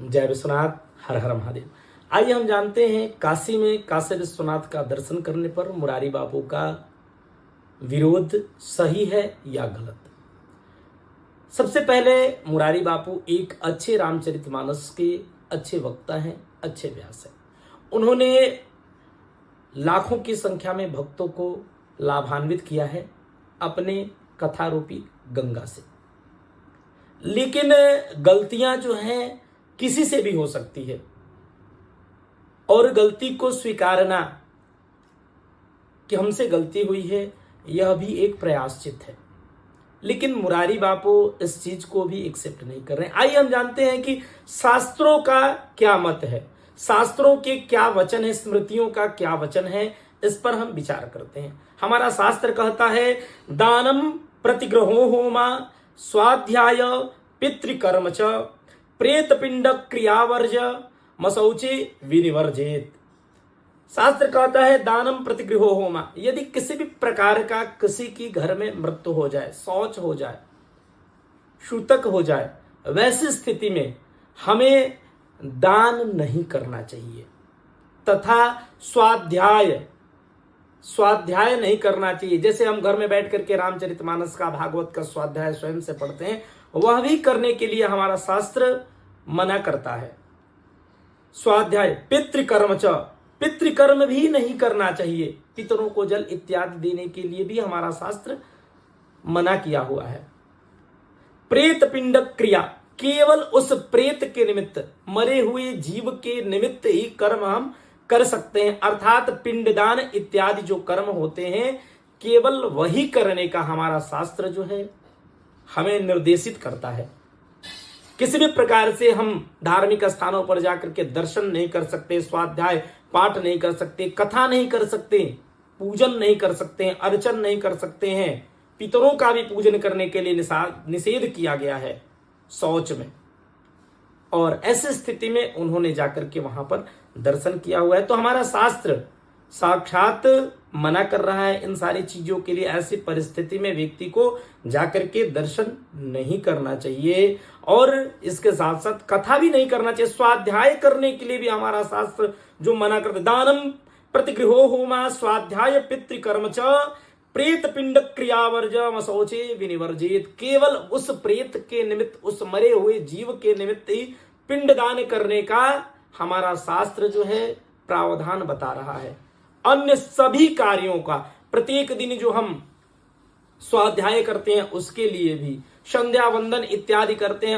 जय विश्वनाथ, हर हर महादेव। आइए हम जानते हैं काशी में काशी विश्वनाथ का दर्शन करने पर मुरारी बापू का विरोध सही है या गलत। सबसे पहले मुरारी बापू एक अच्छे रामचरितमानस के अच्छे वक्ता हैं, अच्छे व्यास हैं। उन्होंने लाखों की संख्या में भक्तों को लाभान्वित किया है अपने कथारूपी गंगा से। लेकिन गलतियां जो हैं किसी से भी हो सकती है और गलती को स्वीकारना कि हमसे गलती हुई है यह भी एक प्रयासचित है। लेकिन मुरारी बापू इस चीज को भी एक्सेप्ट नहीं कर रहे हैं। आइए हम जानते हैं कि शास्त्रों का क्या मत है, शास्त्रों के क्या वचन है, स्मृतियों का क्या वचन है, इस पर हम विचार करते हैं। हमारा शास्त्र कहता है दानम प्रतिग्रहो होमा स्वाध्याय पितृकर्म च प्रेत पिंड क्रियावर्ज मशौचे विनिवर्जेत। शास्त्र कहता है दानम प्रतिगृहो होमा, यदि किसी भी प्रकार का किसी की घर में मृत्यु हो जाए, शौच हो जाए, शूतक हो जाए, वैसी स्थिति में हमें दान नहीं करना चाहिए तथा स्वाध्याय नहीं करना चाहिए। जैसे हम घर में बैठ करके रामचरितमानस का, भागवत का स्वाध्याय स्वयं से पढ़ते हैं, वह भी करने के लिए हमारा शास्त्र मना करता है। स्वाध्याय पितृकर्म च, पितृकर्म भी नहीं करना चाहिए, पितरों को जल इत्यादि देने के लिए भी हमारा शास्त्र मना किया हुआ है। प्रेत पिंड क्रिया, केवल उस प्रेत के निमित्त, मरे हुए जीव के निमित्त ही कर्म हम कर सकते हैं। अर्थात पिंडदान इत्यादि जो कर्म होते हैं केवल वही करने का हमारा शास्त्र जो है हमें निर्देशित करता है। किसी भी प्रकार से हम धार्मिक स्थानों पर जाकर के दर्शन नहीं कर सकते, स्वाध्याय पाठ नहीं कर सकते, कथा नहीं कर सकते, पूजन नहीं कर सकते हैं, अर्चन नहीं कर सकते हैं। पितरों का भी पूजन करने के लिए निषेध किया गया है शौच में। और ऐसी स्थिति में उन्होंने जाकर के वहां पर दर्शन किया हुआ है। तो हमारा शास्त्र साक्षात मना कर रहा है इन सारी चीजों के लिए। ऐसी परिस्थिति में व्यक्ति को जाकर के दर्शन नहीं करना चाहिए और इसके साथ साथ कथा भी नहीं करना चाहिए। स्वाध्याय करने के लिए भी हमारा शास्त्र जो मना करते, दानम प्रतिगृहो होमा स्वाध्याय पितृकर्म च प्रेत पिंड क्रियावर्ज मशौचे विनिवर्जित। केवल उस प्रेत के निमित्त, उस मरे हुए जीव के निमित्त ही पिंडदान करने का हमारा शास्त्र जो है प्रावधान बता रहा है। अन्य सभी कार्यों का, प्रत्येक दिन जो हम स्वाध्याय करते हैं उसके लिए भी, संध्या वंदन इत्यादि करते हैं